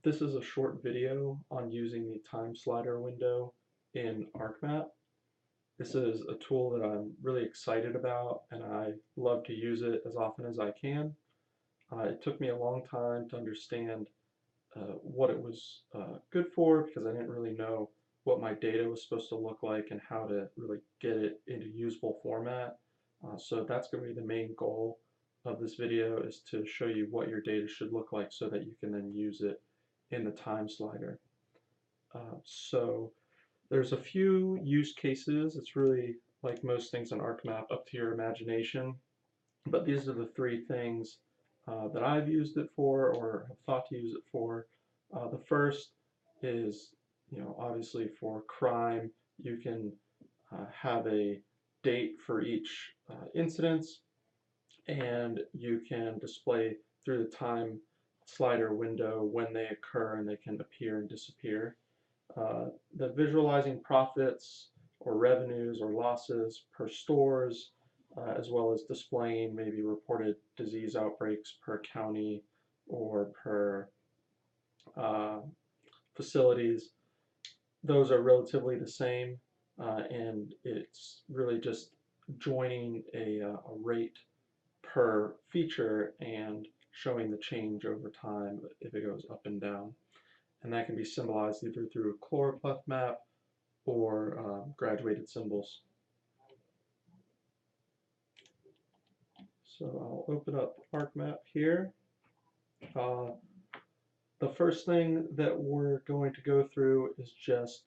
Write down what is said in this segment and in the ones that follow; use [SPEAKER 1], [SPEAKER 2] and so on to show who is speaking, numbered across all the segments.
[SPEAKER 1] This is a short video on using the time slider window in ArcMap. This is a tool that I'm really excited about and I love to use it as often as I can. It took me a long time to understand what it was good for because I didn't really know what my data was supposed to look like and how to really get it into usable format. So that's going to be the main goal of this video, is to show you what your data should look like so that you can then use it in the time slider. So there's a few use cases. It's really, like most things in ArcMap, up to your imagination. But these are the three things that I've used it for or have thought to use it for. The first is, obviously for crime. You can have a date for each incidence, and you can display through the time slider window when they occur, and they can appear and disappear. The visualizing profits or revenues or losses per stores, as well as displaying maybe reported disease outbreaks per county or per uh, facilities. Those are relatively the same, and it's really just joining a rate per feature and showing the change over time if it goes up and down. And that can be symbolized either through a chloropleth map or graduated symbols. So I'll open up ArcMap here. Uh, the first thing that we're going to go through is just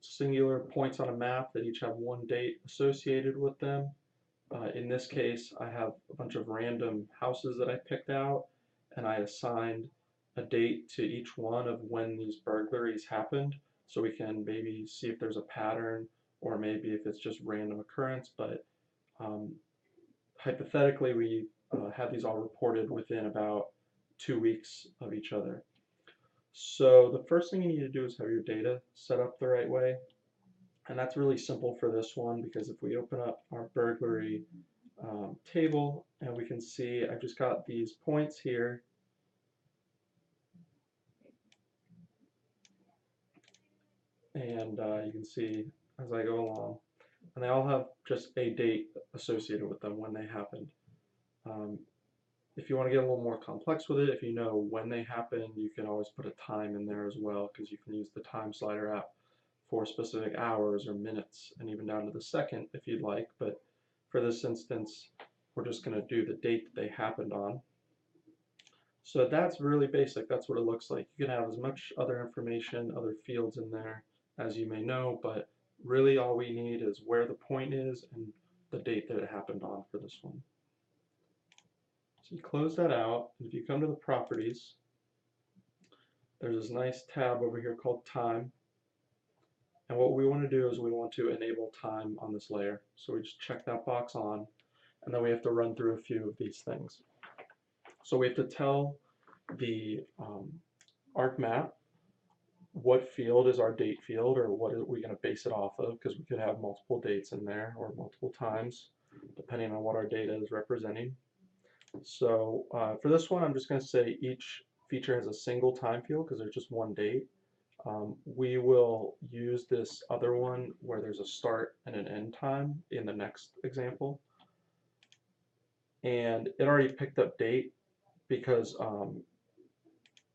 [SPEAKER 1] singular points on a map that each have one date associated with them. In this case, I have a bunch of random houses that I picked out, and I assigned a date to each one of when these burglaries happened, so we can maybe see if there's a pattern or maybe if it's just random occurrence. But um, hypothetically, we have these all reported within about 2 weeks of each other. So the first thing you need to do is have your data set up the right way. And that's really simple for this one, because if we open up our burglary table, and we can see I've just got these points here, and you can see as I go along, and they all have just a date associated with them when they happened. Um, if you want to get a little more complex with it, if you know when they happened, you can always put a time in there as well, because you can use the time slider app for specific hours or minutes and even down to the second if you'd like. But for this instance, we're just going to do the date that they happened on. So that's really basic. That's what it looks like. You can have as much other information, other fields in there as you may know, but really all we need is where the point is and the date that it happened on for this one. So you close that out, and if you come to the properties, there's this nice tab over here called time. And what we want to do is we want to enable time on this layer. So we just check that box on, and then we have to run through a few of these things. So we have to tell the ArcMap what field is our date field, or what are we going to base it off of, because we could have multiple dates in there or multiple times depending on what our data is representing. So for this one, I'm just going to say each feature has a single time field because there's just one date. We will use this other one where there's a start and an end time in the next example. And it already picked up date because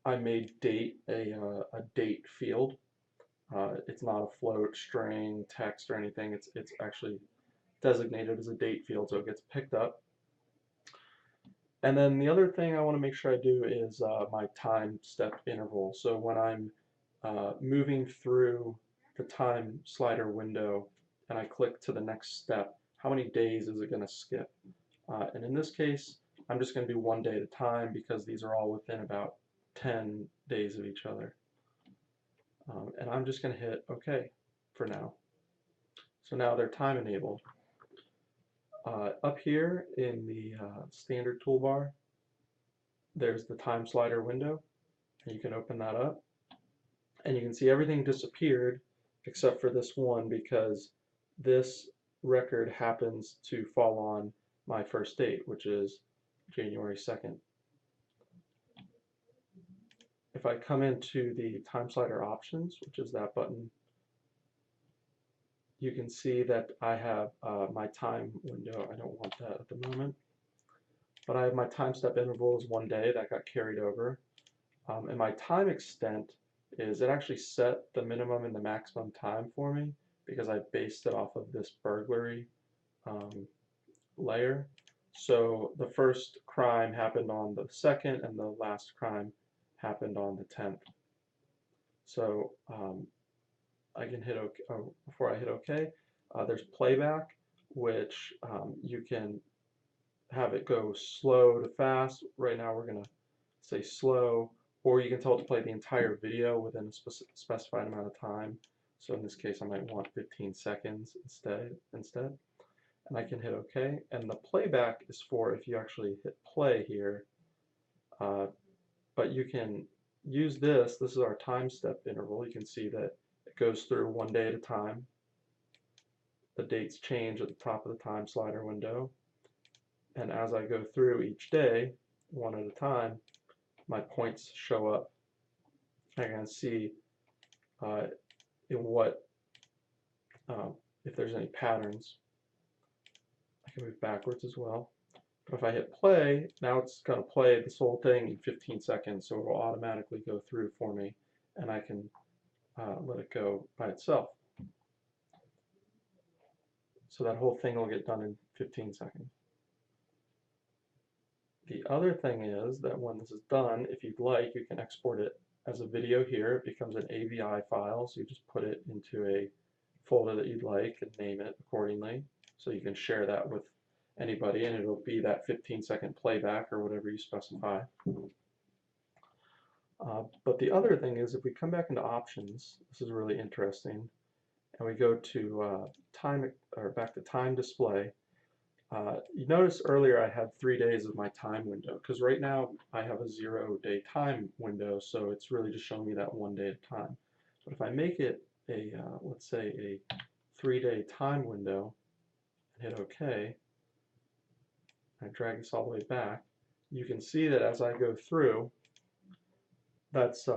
[SPEAKER 1] I made date a date field. It's not a float, string, text, or anything. It's actually designated as a date field, so it gets picked up. And then the other thing I want to make sure I do is my time step interval. So when I'm moving through the time slider window and I click to the next step, how many days is it going to skip? And in this case, I'm just going to do 1 day at a time because these are all within about 10 days of each other. And I'm just going to hit OK for now. So now they're time enabled. Up here in the standard toolbar, there's the time slider window, and you can open that up. And you can see everything disappeared except for this one, because this record happens to fall on my first date, which is January 2nd. if I come into the time slider options, which is that button, you can see that I have my time window. I don't want that at the moment, but I have my time step interval is 1 day that got carried over. And my time extent is, it actually set the minimum and the maximum time for me because I based it off of this burglary layer. So the first crime happened on the 2nd and the last crime happened on the 10th. So I can hit OK. Before I hit OK, there's playback, which you can have it go slow to fast. Right now we're going to say slow, or you can tell it to play the entire video within a specified amount of time. So in this case I might want 15 seconds instead. And I can hit OK. And the playback is for if you actually hit play here, but you can use this. This is our time step interval. You can see that it goes through 1 day at a time. The dates change at the top of the time slider window. And as I go through each day, one at a time, my points show up. I can see in what, if there's any patterns. I can move backwards as well. But if I hit play, now it's going to play this whole thing in 15 seconds, so it will automatically go through for me, and I can let it go by itself. So that whole thing will get done in 15 seconds. The other thing is that when this is done, if you'd like, you can export it as a video here. It becomes an AVI file, so you just put it into a folder that you'd like and name it accordingly. So you can share that with anybody, and it'll be that 15-second playback or whatever you specify. But the other thing is, if we come back into options, this is really interesting, and we go to time, or back to time display. You notice earlier I had 3 days of my time window, because right now I have a 0-day time window, so it's really just showing me that 1 day at a time. But if I make it a, let's say a 3-day time window, and hit OK, and I drag this all the way back, you can see that as I go through, that's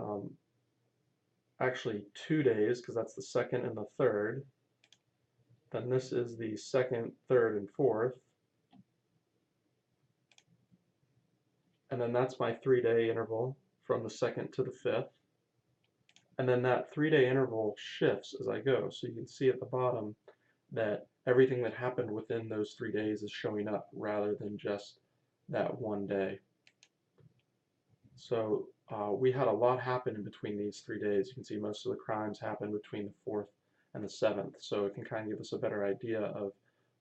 [SPEAKER 1] actually 2 days, because that's the 2nd and the 3rd. Then this is the 2nd, 3rd, and 4th. And then that's my 3-day interval from the 2nd to the 5th. And then that 3-day interval shifts as I go. So you can see at the bottom that everything that happened within those 3 days is showing up rather than just that 1 day. So we had a lot happen in between these 3 days. You can see most of the crimes happened between the 4th and the 7th. So it can kind of give us a better idea of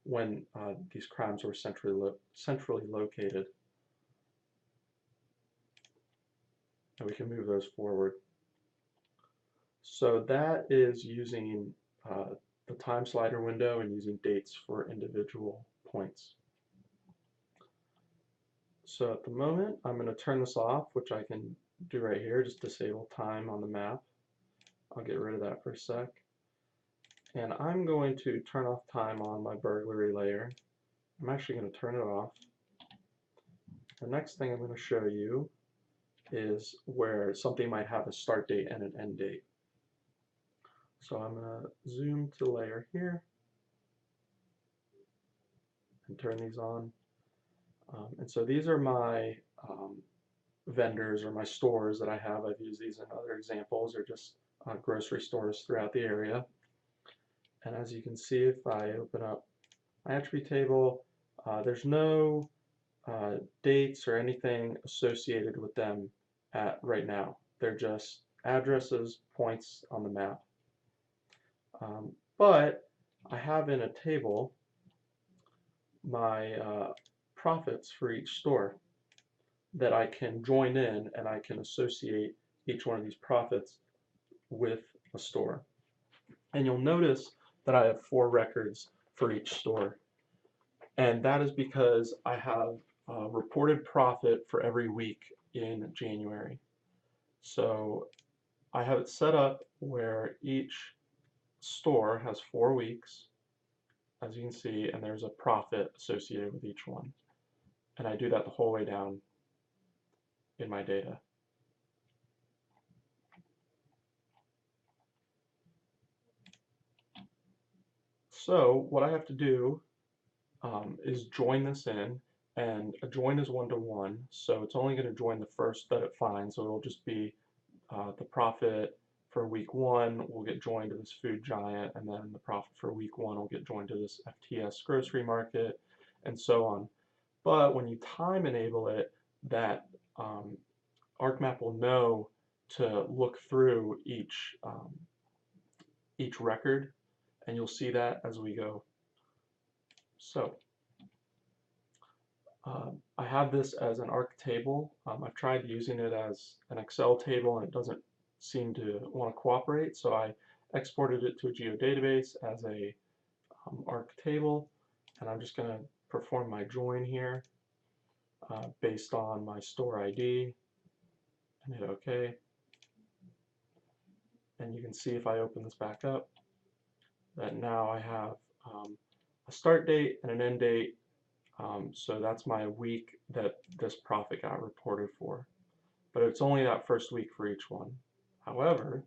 [SPEAKER 1] when these crimes were centrally located. And we can move those forward. So that is using the time slider window and using dates for individual points. So at the moment, I'm going to turn this off, which I can do right here, just disable time on the map. I'll get rid of that for a sec. And I'm going to turn off time on my burglary layer. I'm actually going to turn it off. The next thing I'm going to show you is where something might have a start date and an end date. So I'm going to zoom to the layer here and turn these on. And so these are my vendors or my stores that I have. I've used these in other examples, or just grocery stores throughout the area. And as you can see, if I open up my attribute table, there's no dates or anything associated with them right now. They're just addresses, points on the map. But I have in a table my profits for each store that I can join in, and I can associate each one of these profits with a store. And you'll notice that I have 4 records for each store. And that is because I have reported profit for every week in January. So I have it set up where each store has 4 weeks, as you can see, and there's a profit associated with each one. And I do that the whole way down in my data. So what I have to do is join this in, and a join is 1-to-1, so it's only going to join the first that it finds, so it'll just be the profit for week 1 will get joined to this food giant, and then the profit for week 1 will get joined to this FTS grocery market, and so on. But when you time enable it, that ArcMap will know to look through each record, and you'll see that as we go. So I have this as an ARC table. I've tried using it as an Excel table and it doesn't seem to want to cooperate, so I exported it to a geodatabase as a ARC table, and I'm just going to perform my join here based on my store ID and hit OK. And you can see if I open this back up that now I have a start date and an end date. So that's my week that this profit got reported for. But it's only that first week for each one. However,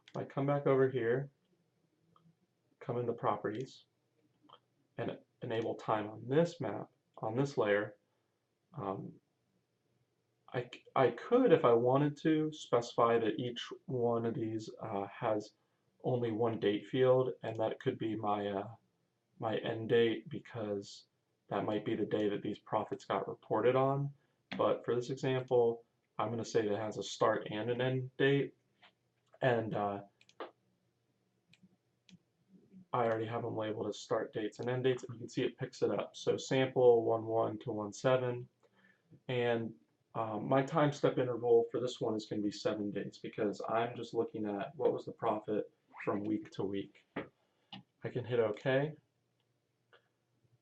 [SPEAKER 1] if I come back over here, come into properties, and enable time on this map, on this layer, I could, if I wanted to, specify that each one of these has only one date field, and that could be my end date, because that might be the day that these profits got reported on. But for this example, I'm going to say that it has a start and an end date, and I already have them labeled as start dates and end dates, and you can see it picks it up. So sample 1-1 to 1-7, and my time step interval for this one is going to be 7 days, because I'm just looking at what was the profit from week to week. I can hit OK,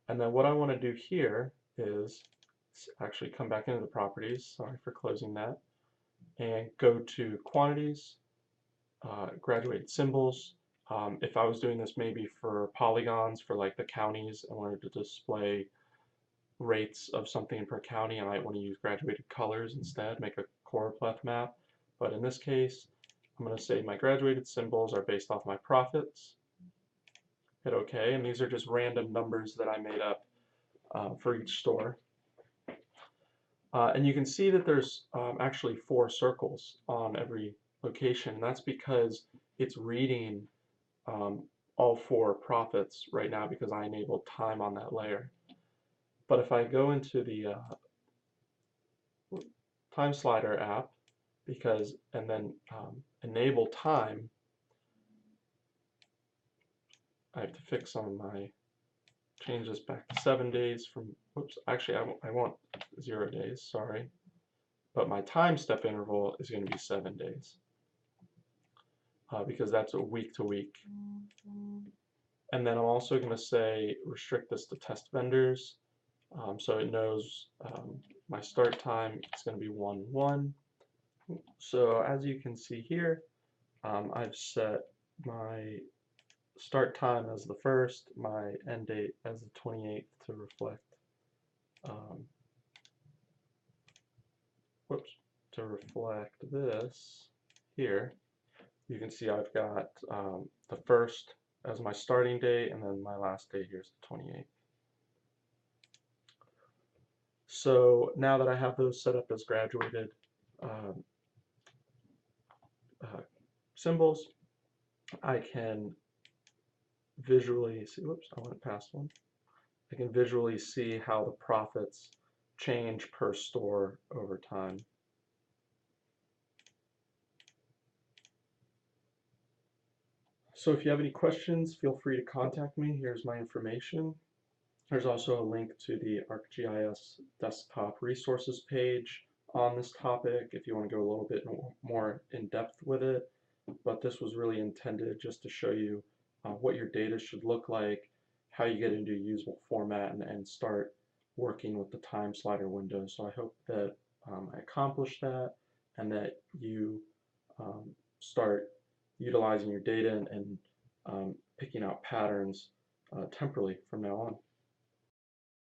[SPEAKER 1] and then what I want to do here is actually come back into the properties, sorry for closing that, and go to quantities, graduated symbols. If I was doing this maybe for polygons for like the counties, I wanted to display rates of something per county, I might want to use graduated colors instead, make a choropleth map. But in this case, I'm going to say my graduated symbols are based off my profits. Hit OK, and these are just random numbers that I made up for each store. And you can see that there's actually 4 circles on every location. That's because it's reading all 4 profits right now because I enabled time on that layer. But if I go into the time slider app, and then enable time, I have to fix some of my change this back to 7 days from, whoops, actually I want 0 days, sorry. But my time step interval is going to be 7 days. Because that's a week to week. And then I'm also going to say restrict this to test vendors, so it knows my start time is going to be 1-1. So as you can see here, I've set my start time as the 1st, my end date as the 28th to reflect this here. You can see I've got the 1st as my starting date, and then my last date here is the 28th. So now that I have those set up as graduated symbols, I can visually see, whoops, I went past one. I can visually see how the profits change per store over time. So if you have any questions, feel free to contact me. Here's my information. There's also a link to the ArcGIS desktop resources page on this topic if you want to go a little bit more in depth with it. But this was really intended just to show you what your data should look like, how you get into a usable format, and start working with the time slider window. So I hope that I accomplished that, and that you start utilizing your data and picking out patterns temporally from now on.